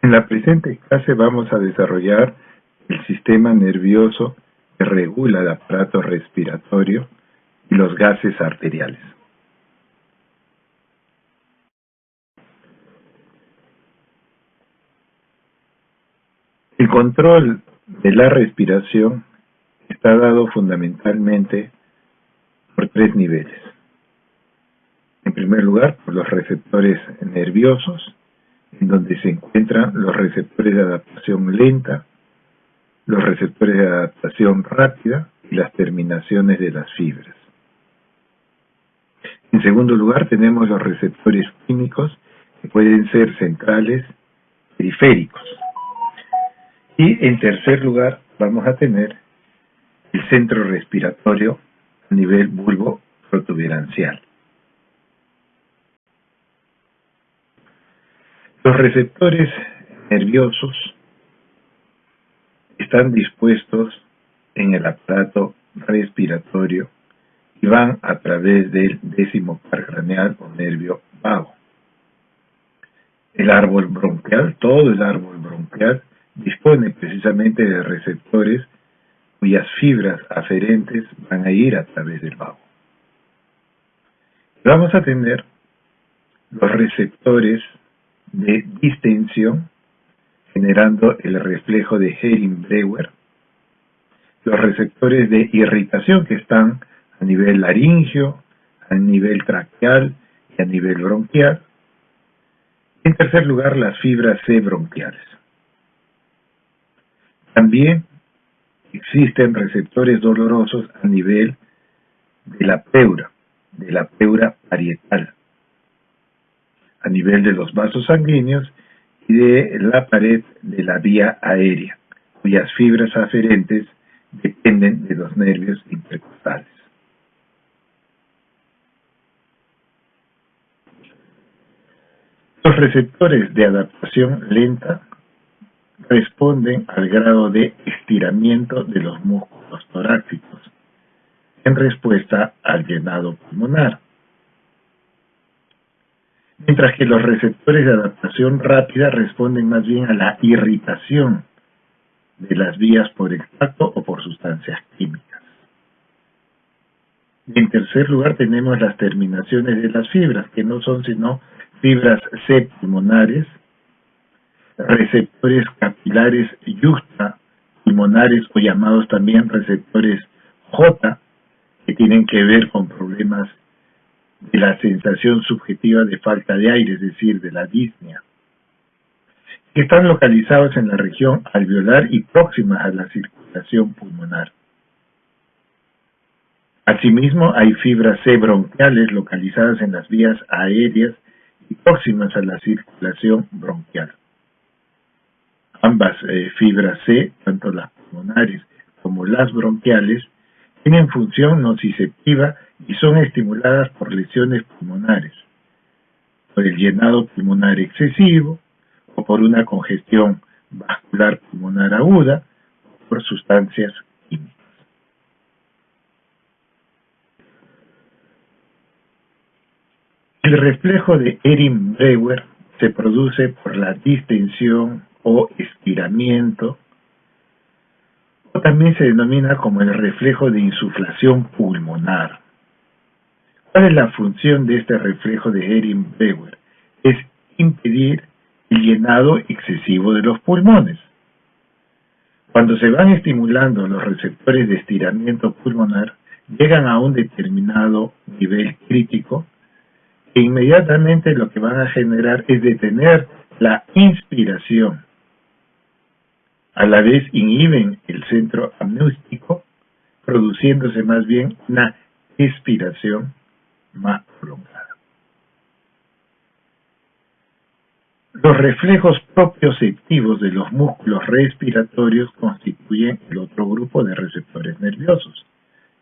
En la presente clase vamos a desarrollar el sistema nervioso que regula el aparato respiratorio y los gases arteriales. El control de la respiración está dado fundamentalmente por tres niveles. En primer lugar, por los receptores nerviosos, en donde se encuentran los receptores de adaptación lenta, los receptores de adaptación rápida y las terminaciones de las fibras. En segundo lugar, tenemos los receptores químicos, que pueden ser centrales, periféricos. Y en tercer lugar, vamos a tener el centro respiratorio a nivel bulbo-protuberancial. Los receptores nerviosos están dispuestos en el aparato respiratorio y van a través del décimo par craneal o nervio vago. El árbol bronquial, todo el árbol bronquial, dispone precisamente de receptores cuyas fibras aferentes van a ir a través del vago. Vamos a tener los receptores de distensión, generando el reflejo de Hering-Breuer, los receptores de irritación que están a nivel laringio, a nivel traqueal y a nivel bronquial. En tercer lugar, las fibras C bronquiales. También existen receptores dolorosos a nivel de la pleura parietal, a nivel de los vasos sanguíneos y de la pared de la vía aérea, cuyas fibras aferentes dependen de los nervios intercostales. Los receptores de adaptación lenta responden al grado de estiramiento de los músculos torácicos en respuesta al llenado pulmonar, mientras que los receptores de adaptación rápida responden más bien a la irritación de las vías por el tacto o por sustancias químicas. Y en tercer lugar tenemos las terminaciones de las fibras, que no son sino fibras C pulmonares, receptores capilares yuxta pulmonares o llamados también receptores J, que tienen que ver con problemas de la sensación subjetiva de falta de aire, es decir, de la disnea, que están localizados en la región alveolar y próximas a la circulación pulmonar. Asimismo, hay fibras C bronquiales localizadas en las vías aéreas y próximas a la circulación bronquial. Ambas fibras C, tanto las pulmonares como las bronquiales, tienen función nociceptiva y son estimuladas por lesiones pulmonares, por el llenado pulmonar excesivo, o por una congestión vascular pulmonar aguda, o por sustancias químicas. El reflejo de Hering-Breuer se produce por la distensión o estiramiento, o también se denomina como el reflejo de insuflación pulmonar. ¿Cuál es la función de este reflejo de Hering-Breuer? Es impedir el llenado excesivo de los pulmones. Cuando se van estimulando los receptores de estiramiento pulmonar, llegan a un determinado nivel crítico e inmediatamente lo que van a generar es detener la inspiración. A la vez inhiben el centro amniótico, produciéndose más bien una expiración más prolongada. Los reflejos propioceptivos de los músculos respiratorios constituyen el otro grupo de receptores nerviosos.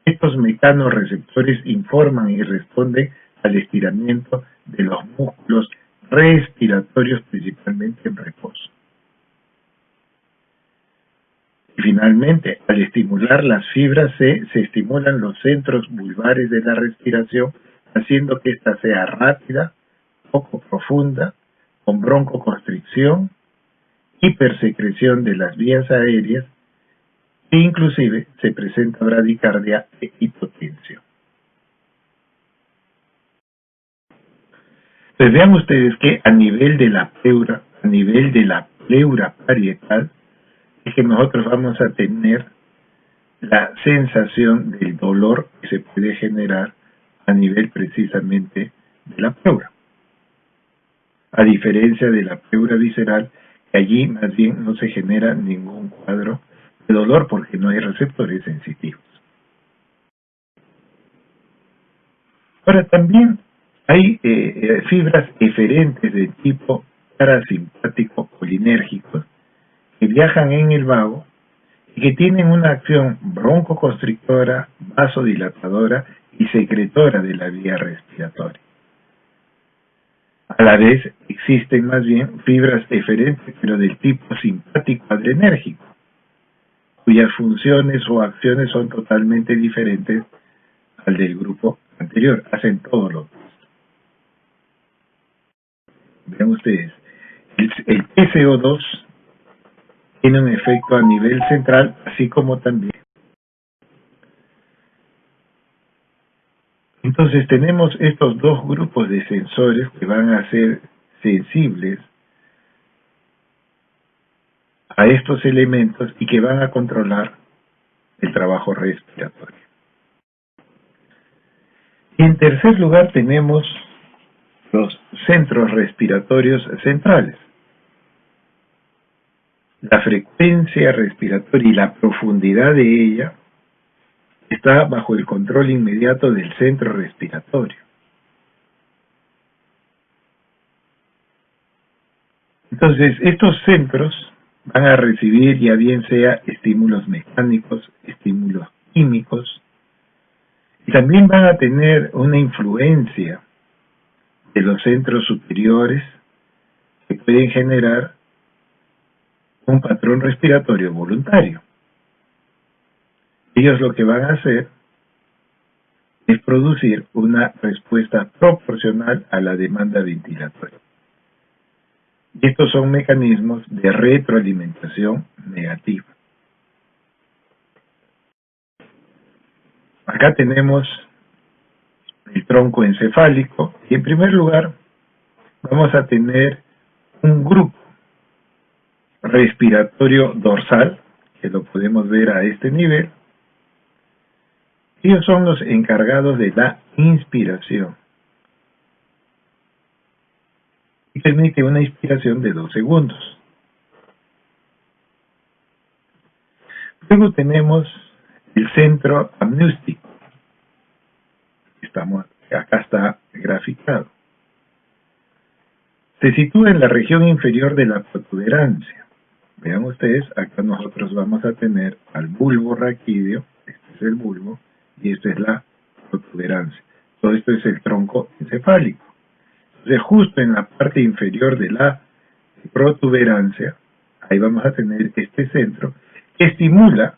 Estos mecanorreceptores informan y responden al estiramiento de los músculos respiratorios, principalmente en reposo. Y finalmente, al estimular las fibras C, se estimulan los centros vulvares de la respiración, haciendo que ésta sea rápida, poco profunda, con broncoconstricción hipersecreción de las vías aéreas e inclusive se presenta bradicardia e hipotensión. Pues vean ustedes que a nivel de la pleura parietal, es que nosotros vamos a tener la sensación del dolor que se puede generar a nivel precisamente de la pleura. A diferencia de la pleura visceral, que allí más bien no se genera ningún cuadro de dolor porque no hay receptores sensitivos. Ahora también hay fibras eferentes de tipo parasimpático colinérgico que viajan en el vago y que tienen una acción broncoconstrictora, vasodilatadora y secretora de la vía respiratoria. A la vez existen más bien fibras eferentes pero del tipo simpático adrenérgico, cuyas funciones o acciones son totalmente diferentes al del grupo anterior, hacen todo lo opuesto. Vean ustedes, el PCO2 tiene un efecto a nivel central, así como también. Entonces tenemos estos dos grupos de sensores que van a ser sensibles a estos elementos y que van a controlar el trabajo respiratorio. Y en tercer lugar tenemos los centros respiratorios centrales. La frecuencia respiratoria y la profundidad de ella está bajo el control inmediato del centro respiratorio. Entonces, estos centros van a recibir ya bien sea estímulos mecánicos, estímulos químicos, y también van a tener una influencia de los centros superiores que pueden generar un patrón respiratorio voluntario. Ellos lo que van a hacer es producir una respuesta proporcional a la demanda ventilatoria. Y estos son mecanismos de retroalimentación negativa. Acá tenemos el tronco encefálico y en primer lugar vamos a tener un grupo respiratorio dorsal, que lo podemos ver a este nivel. Ellos son los encargados de la inspiración y permite una inspiración de 2 segundos. Luego tenemos el centro amniótico. Acá está graficado. Se sitúa en la región inferior de la protuberancia. Vean ustedes, acá nosotros vamos a tener al bulbo raquídeo, este es el bulbo, y esta es la protuberancia. Todo esto es el tronco encefálico. Entonces, justo en la parte inferior de la protuberancia, ahí vamos a tener este centro que estimula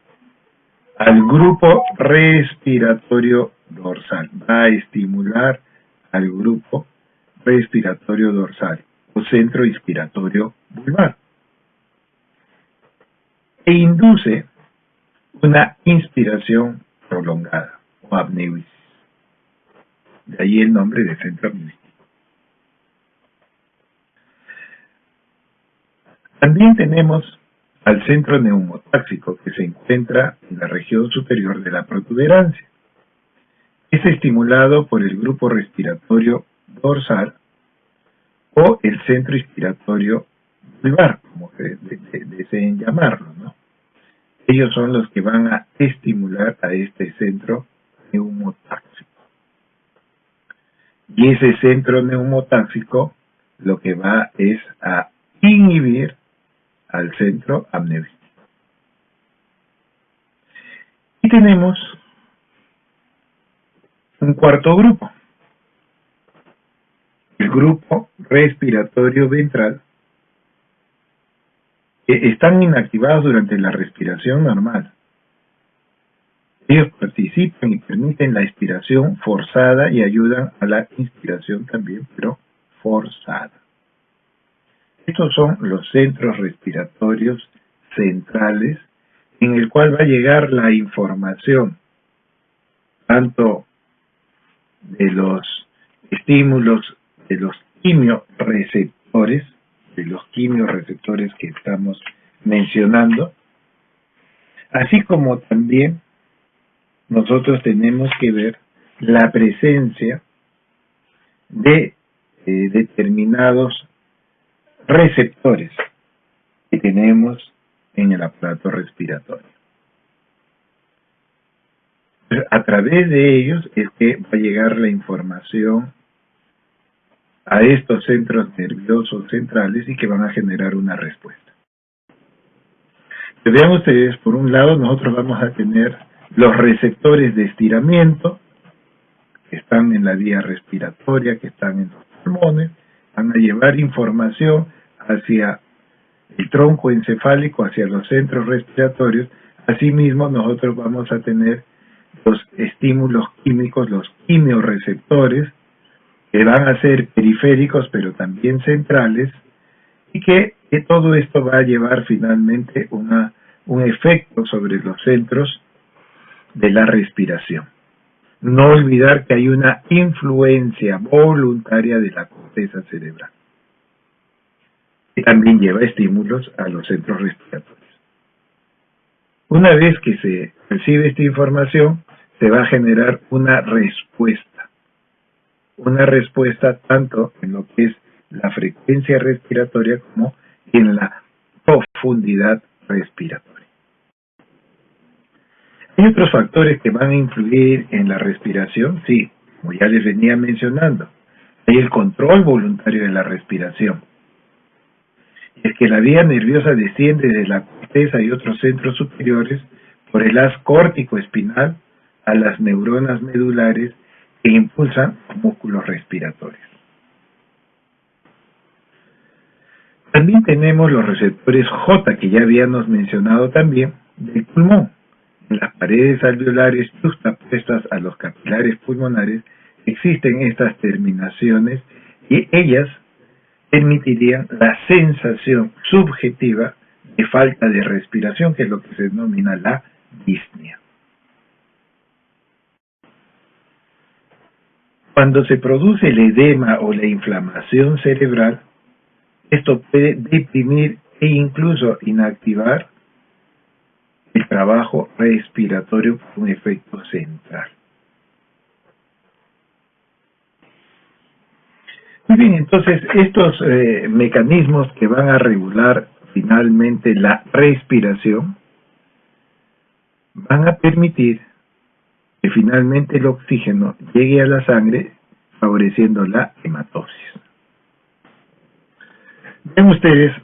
al grupo respiratorio dorsal. Va a estimular al grupo respiratorio dorsal o centro inspiratorio vulvar. E induce una inspiración prolongada o apneusis. De ahí el nombre de centro amniótico. También tenemos al centro neumotáxico que se encuentra en la región superior de la protuberancia. Es estimulado por el grupo respiratorio dorsal o el centro inspiratorio vulvar, como deseen llamarlo, ¿no? Ellos son los que van a estimular a este centro neumotáxico. Y ese centro neumotáxico lo que va es a inhibir al centro amniótico. Y tenemos un cuarto grupo, el grupo respiratorio ventral, que están inactivados durante la respiración normal. Ellos participan y permiten la expiración forzada y ayudan a la inspiración también, pero forzada. Estos son los centros respiratorios centrales, en el cual va a llegar la información tanto de los estímulos, de los quimioreceptores, que estamos mencionando, así como también nosotros tenemos que ver la presencia de determinados receptores que tenemos en el aparato respiratorio. A través de ellos es que va a llegar la información a estos centros nerviosos centrales y que van a generar una respuesta. Vean ustedes, por un lado nosotros vamos a tener los receptores de estiramiento que están en la vía respiratoria, que están en los pulmones, van a llevar información hacia el tronco encefálico, hacia los centros respiratorios. Asimismo, nosotros vamos a tener los estímulos químicos, los quimioreceptores, que van a ser periféricos, pero también centrales, y que todo esto va a llevar finalmente un efecto sobre los centros de la respiración. No olvidar que hay una influencia voluntaria de la corteza cerebral, que también lleva estímulos a los centros respiratorios. Una vez que se recibe esta información, se va a generar una respuesta tanto en lo que es la frecuencia respiratoria como en la profundidad respiratoria. ¿Hay otros factores que van a influir en la respiración? Sí, como ya les venía mencionando. Hay el control voluntario de la respiración. Es que la vía nerviosa desciende de la corteza y otros centros superiores por el haz córtico-espinal a las neuronas medulares que impulsan músculos respiratorios. También tenemos los receptores J, que ya habíamos mencionado también, del pulmón. En las paredes alveolares justapuestas a los capilares pulmonares existen estas terminaciones y ellas permitirían la sensación subjetiva de falta de respiración, que es lo que se denomina la disnea. Cuando se produce el edema o la inflamación cerebral, esto puede deprimir e incluso inactivar el trabajo respiratorio por un efecto central. Muy bien, entonces estos mecanismos que van a regular finalmente la respiración van a permitir que finalmente el oxígeno llegue a la sangre, favoreciendo la hematosis. Ven ustedes,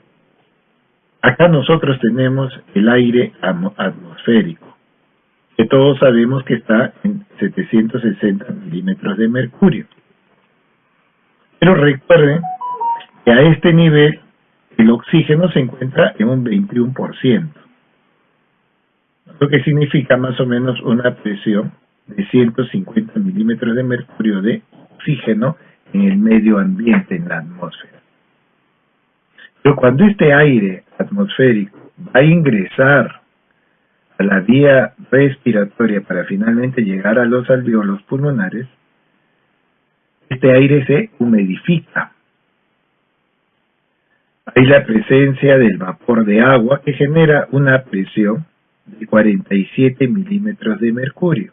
acá nosotros tenemos el aire atmosférico, que todos sabemos que está en 760 milímetros de mercurio. Pero recuerden que a este nivel el oxígeno se encuentra en un 21%, lo que significa más o menos una presión de 150 milímetros de mercurio de oxígeno en el medio ambiente, en la atmósfera. Pero cuando este aire atmosférico va a ingresar a la vía respiratoria para finalmente llegar a los alvéolos pulmonares, este aire se humidifica. Hay la presencia del vapor de agua que genera una presión de 47 milímetros de mercurio.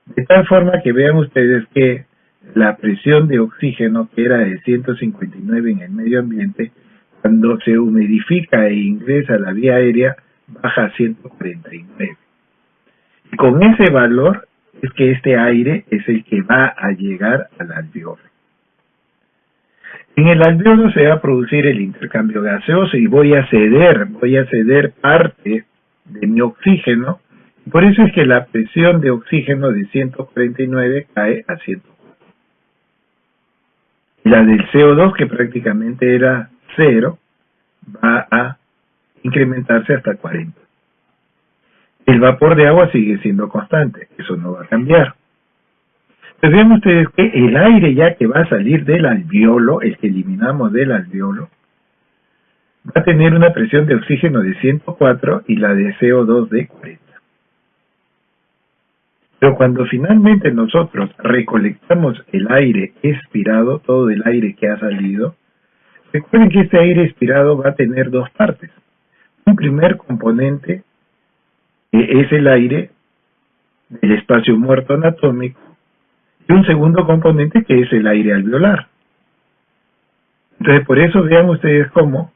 De tal forma que vean ustedes que la presión de oxígeno, que era de 159 en el medio ambiente, cuando se humidifica e ingresa a la vía aérea, baja a 149. Y con ese valor es que este aire es el que va a llegar al alvéolo. En el alvéolo se va a producir el intercambio gaseoso y voy a ceder parte de mi oxígeno. Por eso es que la presión de oxígeno de 149 cae a 104. La del CO2, que prácticamente era 0, va a incrementarse hasta 40. El vapor de agua sigue siendo constante, eso no va a cambiar. Pues vean ustedes que el aire ya que va a salir del alvéolo, el que eliminamos del alvéolo, va a tener una presión de oxígeno de 104 y la de CO2 de 40. Pero cuando finalmente nosotros recolectamos el aire expirado, todo el aire que ha salido, recuerden que este aire expirado va a tener dos partes. Un primer componente es el aire del espacio muerto anatómico y un segundo componente que es el aire alveolar. Entonces, por eso vean ustedes cómo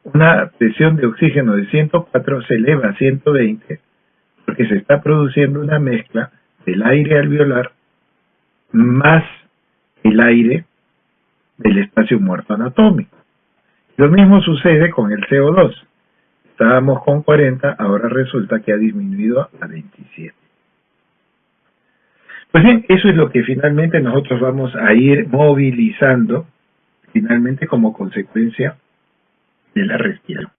una presión de oxígeno de 104 se eleva a 120 porque se está produciendo una mezcla del aire alveolar más el aire del espacio muerto anatómico. Lo mismo sucede con el CO2. Estábamos con 40, ahora resulta que ha disminuido a 27. Pues bien, eso es lo que finalmente nosotros vamos a ir movilizando, finalmente como consecuencia de la respiración.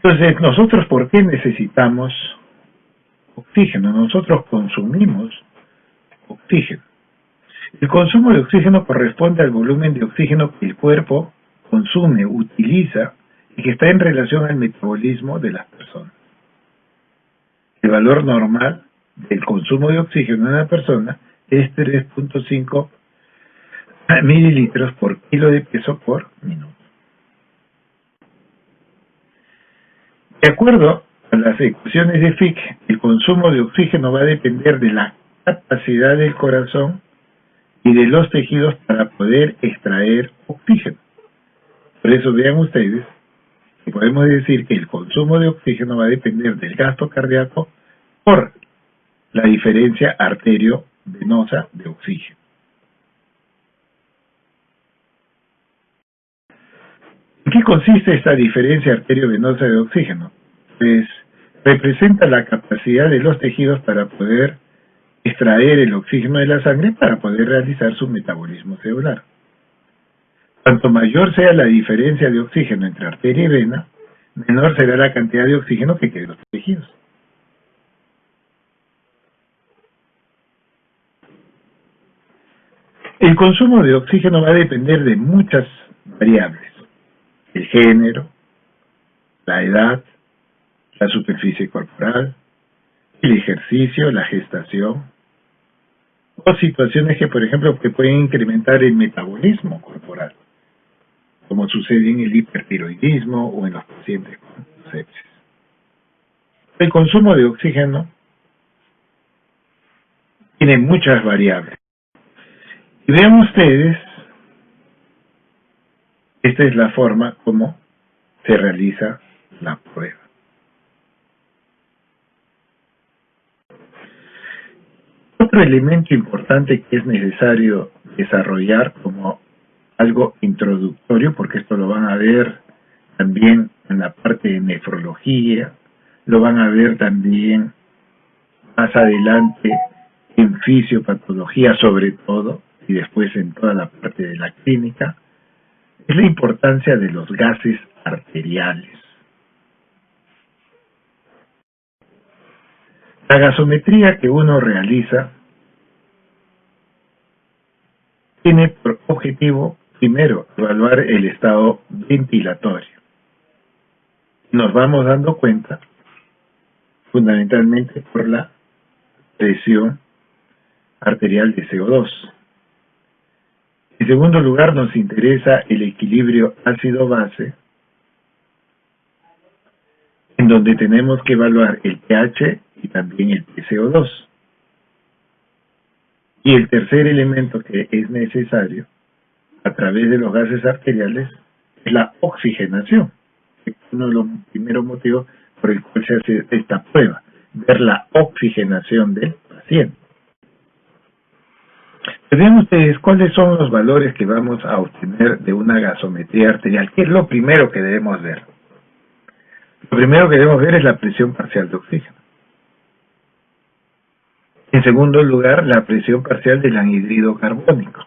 Entonces, nosotros, ¿por qué necesitamos oxígeno? Nosotros consumimos oxígeno. El consumo de oxígeno corresponde al volumen de oxígeno que el cuerpo consume, utiliza y que está en relación al metabolismo de las personas. El valor normal del consumo de oxígeno en una persona es 3.5 mililitros por kilo de peso por minuto. De acuerdo a las ecuaciones de Fick, el consumo de oxígeno va a depender de la capacidad del corazón y de los tejidos para poder extraer oxígeno. Por eso vean ustedes que podemos decir que el consumo de oxígeno va a depender del gasto cardíaco por la diferencia arterio-venosa de oxígeno. ¿En qué consiste esta diferencia arterio-venosa de oxígeno? Pues representa la capacidad de los tejidos para poder extraer el oxígeno de la sangre para poder realizar su metabolismo celular. Cuanto mayor sea la diferencia de oxígeno entre arteria y vena, menor será la cantidad de oxígeno que queda en los tejidos. El consumo de oxígeno va a depender de muchas variables: el género, la edad, la superficie corporal, el ejercicio, la gestación, o situaciones que, por ejemplo, que pueden incrementar el metabolismo corporal, como sucede en el hipertiroidismo o en los pacientes con sepsis. El consumo de oxígeno tiene muchas variables. Y vean ustedes, esta es la forma como se realiza la prueba. Otro elemento importante que es necesario desarrollar como algo introductorio, porque esto lo van a ver también en la parte de nefrología, lo van a ver también más adelante en fisiopatología sobre todo, y después en toda la parte de la clínica, es la importancia de los gases arteriales. La gasometría que uno realiza tiene por objetivo, primero, evaluar el estado ventilatorio. Nos vamos dando cuenta, fundamentalmente por la presión arterial de CO2. En segundo lugar, nos interesa el equilibrio ácido-base, en donde tenemos que evaluar el pH y también el PCO2. Y el tercer elemento que es necesario a través de los gases arteriales es la oxigenación. Es uno de los primeros motivos por el cual se hace esta prueba, ver la oxigenación del paciente. Vean ustedes cuáles son los valores que vamos a obtener de una gasometría arterial. ¿Qué es lo primero que debemos ver? Lo primero que debemos ver es la presión parcial de oxígeno. En segundo lugar, la presión parcial del anhídrido carbónico.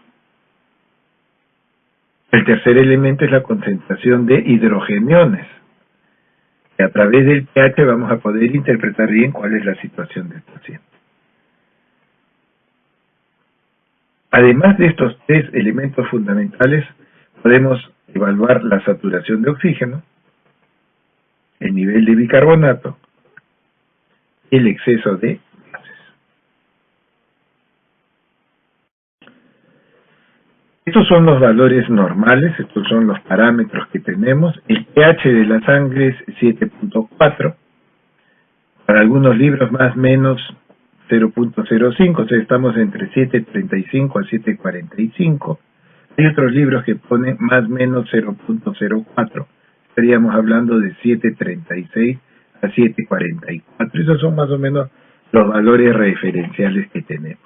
El tercer elemento es la concentración de hidrogeniones. Y a través del pH vamos a poder interpretar bien cuál es la situación del paciente. Además de estos tres elementos fundamentales, podemos evaluar la saturación de oxígeno, el nivel de bicarbonato y el exceso de gases. Estos son los valores normales, estos son los parámetros que tenemos. El pH de la sangre es 7.4. Para algunos libros más o menos 0.05, o sea, estamos entre 7.35 a 7.45. Hay otros libros que ponen más o menos 0.04. Estaríamos hablando de 7.36 a 7.44. Esos son más o menos los valores referenciales que tenemos.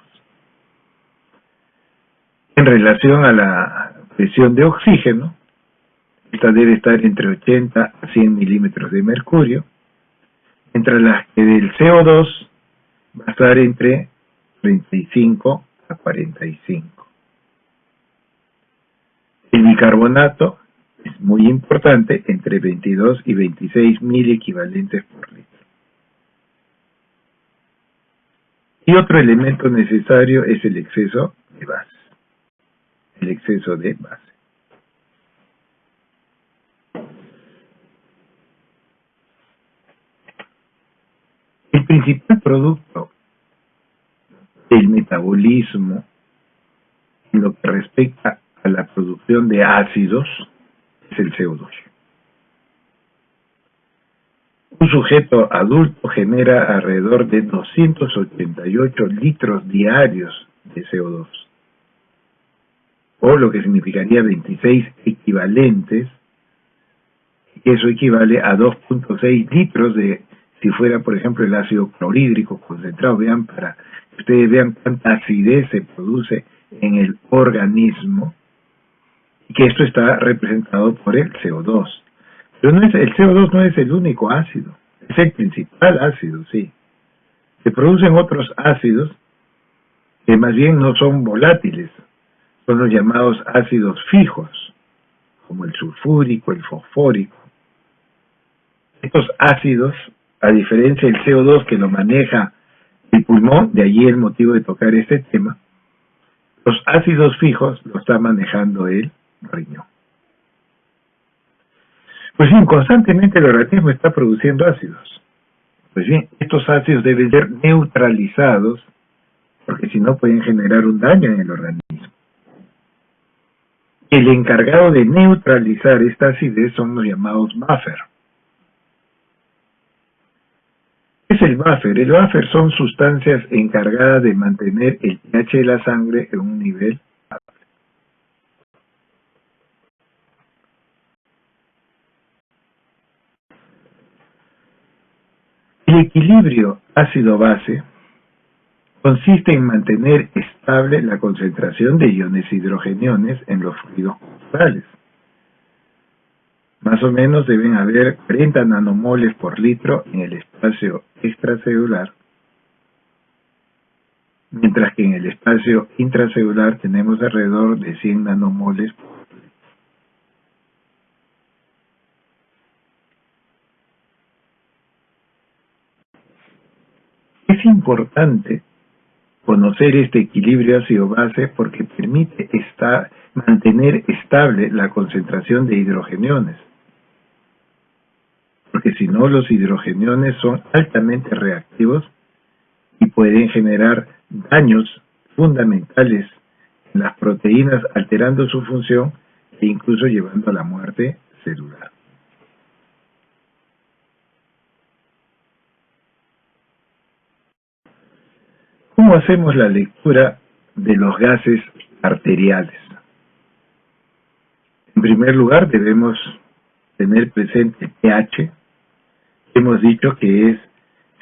En relación a la presión de oxígeno, esta debe estar entre 80 a 100 milímetros de mercurio, mientras la que del CO2 va a estar entre 35 a 45. El bicarbonato es muy importante, entre 22 y 26 mil equivalentes por litro. Y otro elemento necesario es el exceso de base. El exceso de base. El principal producto del metabolismo en lo que respecta a la producción de ácidos es el CO2. Un sujeto adulto genera alrededor de 288 litros diarios de CO2, o lo que significaría 26 equivalentes. Eso equivale a 2.6 litros de, si fuera por ejemplo el ácido clorhídrico concentrado. Vean, para que ustedes vean cuánta acidez se produce en el organismo, y que esto está representado por el CO2. Pero no es, el CO2 no es el único ácido, es el principal ácido, sí. Se producen otros ácidos que más bien no son volátiles, son los llamados ácidos fijos, como el sulfúrico, el fosfórico. Estos ácidos, a diferencia del CO2 que lo maneja el pulmón, de allí el motivo de tocar este tema, los ácidos fijos lo está manejando el riñón. Pues bien, constantemente el organismo está produciendo ácidos. Pues bien, estos ácidos deben ser neutralizados, porque si no pueden generar un daño en el organismo. El encargado de neutralizar esta acidez son los llamados buffer. ¿Qué es el buffer? El buffer son sustancias encargadas de mantener el pH de la sangre en un nivel estable. El equilibrio ácido-base consiste en mantener estable la concentración de iones hidrogeniones en los fluidos corporales. Más o menos deben haber 40 nanomoles por litro en el espacio extracelular, mientras que en el espacio intracelular tenemos alrededor de 100 nanomoles por litro. Es importante conocer este equilibrio ácido-base porque permite mantener estable la concentración de hidrogeniones. Porque si no, los hidrogeniones son altamente reactivos y pueden generar daños fundamentales en las proteínas, alterando su función e incluso llevando a la muerte celular. ¿Cómo hacemos la lectura de los gases arteriales? En primer lugar, debemos tener presente el pH. Hemos dicho que es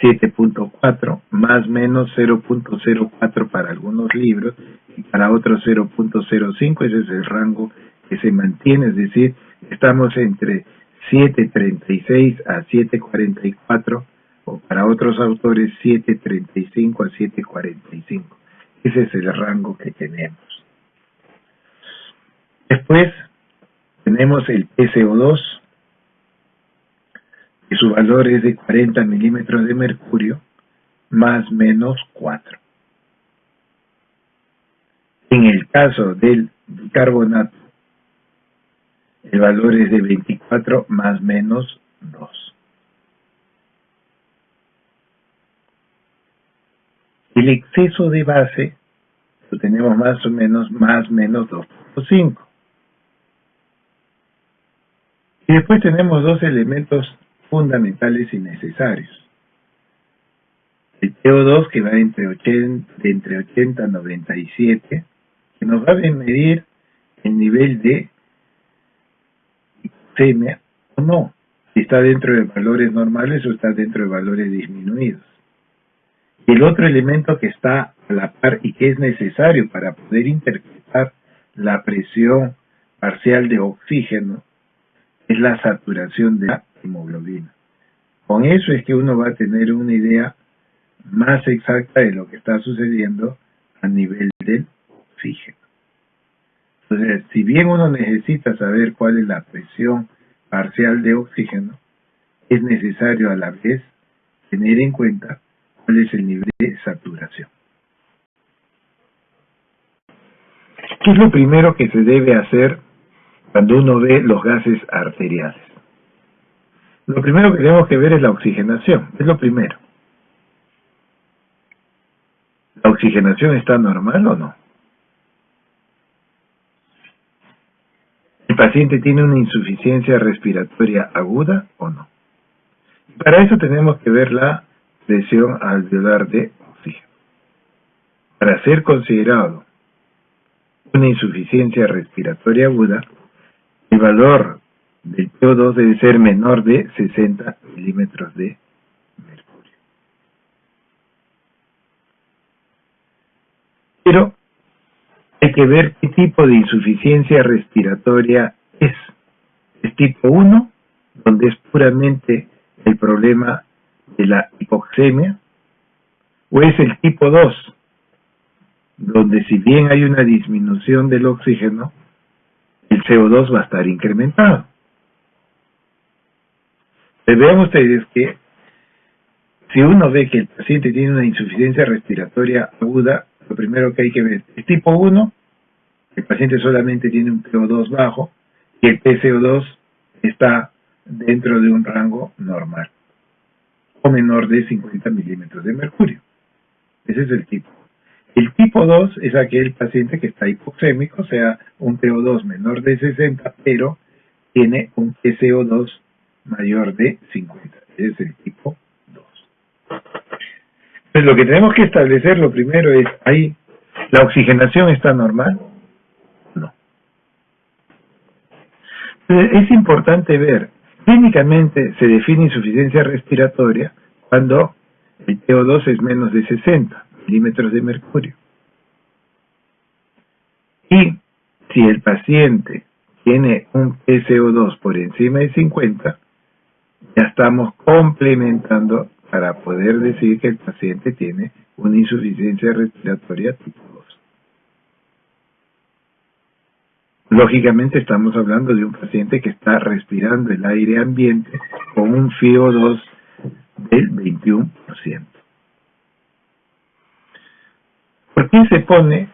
7.4, más o menos 0.04 para algunos libros y para otros 0.05. Ese es el rango que se mantiene, es decir, estamos entre 7.36 a 7.44, o para otros autores 7.35 a 7.45. Ese es el rango que tenemos. Después tenemos el PCO2, que su valor es de 40 milímetros de mercurio, más o menos 4. En el caso del bicarbonato, el valor es de 24 más menos 2. El exceso de base lo tenemos más o menos más menos 2.5. Y después tenemos dos elementos fundamentales y necesarios. El PO2 que va entre 80 a 97, que nos va a medir el nivel de hipoxemia o no, si está dentro de valores normales o está dentro de valores disminuidos. Y el otro elemento que está a la par y que es necesario para poder interpretar la presión parcial de oxígeno es la saturación de la hemoglobina. Con eso es que uno va a tener una idea más exacta de lo que está sucediendo a nivel del oxígeno. Entonces, si bien uno necesita saber cuál es la presión parcial de oxígeno, es necesario a la vez tener en cuenta cuál es el nivel de saturación. ¿Qué es lo primero que se debe hacer cuando uno ve los gases arteriales? Lo primero que tenemos que ver es la oxigenación, es lo primero. ¿La oxigenación está normal o no? ¿El paciente tiene una insuficiencia respiratoria aguda o no? Para eso tenemos que ver la presión alveolar de oxígeno. Para ser considerado una insuficiencia respiratoria aguda, el valor del PO2 debe ser menor de 60 milímetros de mercurio. Pero hay que ver qué tipo de insuficiencia respiratoria es. ¿Es tipo 1, donde es puramente el problema de la hipoxemia? ¿O es el tipo 2, donde si bien hay una disminución del oxígeno, el CO2 va a estar incrementado? Vean ustedes que si uno ve que el paciente tiene una insuficiencia respiratoria aguda, lo primero que hay que ver es tipo 1, el paciente solamente tiene un PO2 bajo y el PCO2 está dentro de un rango normal o menor de 50 milímetros de mercurio. Ese es el tipo. El tipo 2 es aquel paciente que está hipoxémico, o sea, un PO2 menor de 60, pero tiene un PCO2 mayor de 50. Ese es el tipo 2. Pues lo que tenemos que establecer lo primero es, ¿ahí la oxigenación está normal? No. Es importante ver, clínicamente se define insuficiencia respiratoria cuando el PO2 es menos de 60 milímetros de mercurio. Y si el paciente tiene un PCO2 por encima de 50, ya estamos complementando para poder decir que el paciente tiene una insuficiencia respiratoria tipo 2. Lógicamente estamos hablando de un paciente que está respirando el aire ambiente con un FiO2 del 21%. ¿Por qué se pone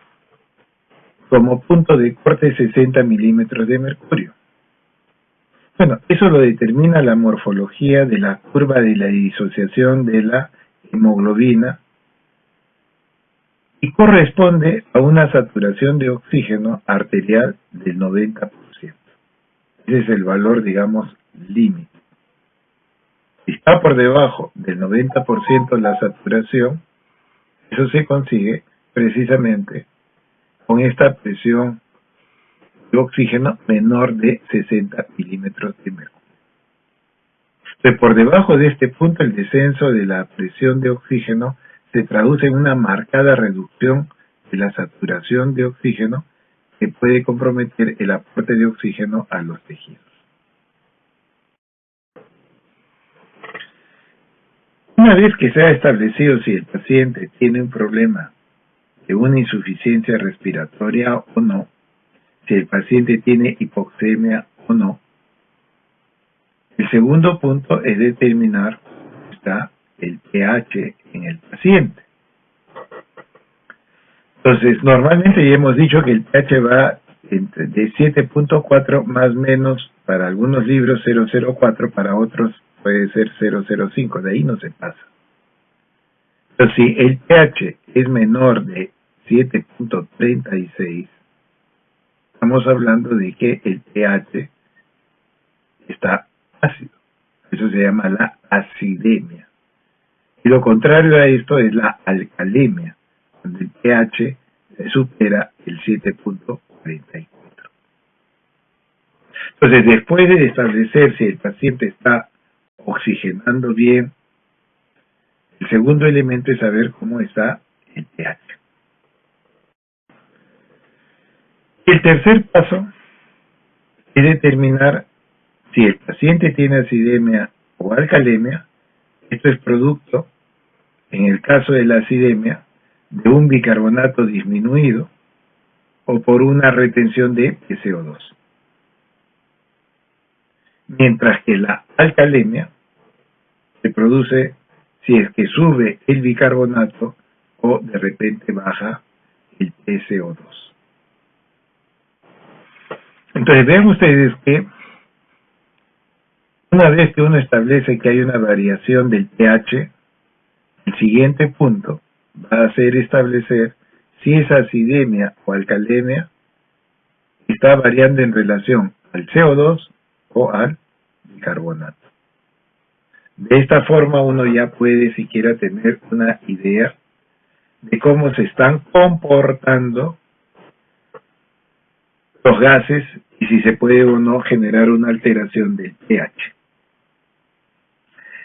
como punto de corte 60 milímetros de mercurio? Bueno, eso lo determina la morfología de la curva de la disociación de la hemoglobina y corresponde a una saturación de oxígeno arterial del 90%. Ese es el valor, digamos, límite. Si está por debajo del 90% la saturación, eso se consigue precisamente con esta presión de oxígeno menor de 60 milímetros de mercurio. Por debajo de este punto, el descenso de la presión de oxígeno se traduce en una marcada reducción de la saturación de oxígeno que puede comprometer el aporte de oxígeno a los tejidos. Una vez que se ha establecido si el paciente tiene un problema de una insuficiencia respiratoria o no, si el paciente tiene hipoxemia o no, el segundo punto es determinar cómo está el pH en el paciente. Entonces, normalmente ya hemos dicho que el pH va de 7.4 más o menos para algunos libros 0.04, para otros puede ser 0.05, de ahí no se pasa. Pero si el pH es menor de 7.36, estamos hablando de que el pH está ácido. Eso se llama la acidemia. Y lo contrario a esto es la alcalemia, cuando el pH supera el 7.44. Entonces, después de establecer si el paciente está oxigenando bien, el segundo elemento es saber cómo está el pH. El tercer paso es determinar si el paciente tiene acidemia o alcalemia. Esto es producto, en el caso de la acidemia, de un bicarbonato disminuido o por una retención de PCO2. Mientras que la alcalemia se produce si es que sube el bicarbonato o de repente baja el PCO2. Entonces vean ustedes que una vez que uno establece que hay una variación del pH, el siguiente punto va a ser establecer si esa acidemia o alcalemia está variando en relación al CO2 o al bicarbonato. De esta forma uno ya puede siquiera tener una idea de cómo se están comportando los gases y si se puede o no generar una alteración del pH.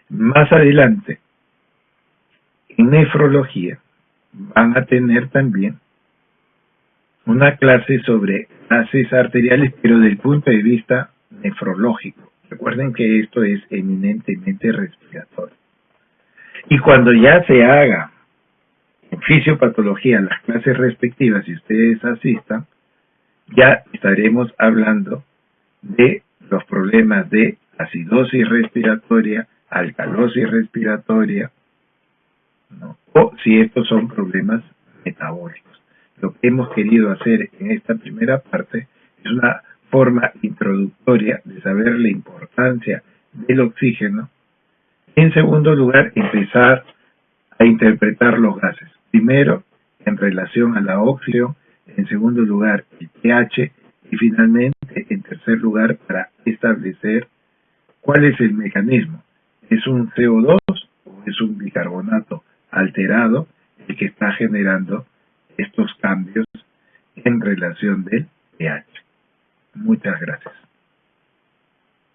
Más adelante, en nefrología, van a tener también una clase sobre gases arteriales, pero del punto de vista nefrológico. Recuerden que esto es eminentemente respiratorio. Y cuando ya se haga en fisiopatología las clases respectivas y ustedes asistan, ya estaremos hablando de los problemas de acidosis respiratoria, alcalosis respiratoria, ¿no? O si estos son problemas metabólicos. Lo que hemos querido hacer en esta primera parte es una forma introductoria de saber la importancia del oxígeno. En segundo lugar, empezar a interpretar los gases. Primero, en relación a la oxígeno. En segundo lugar, el pH. Y finalmente, en tercer lugar, para establecer cuál es el mecanismo. ¿Es un CO2 o es un bicarbonato alterado el que está generando estos cambios en relación del pH? Muchas gracias.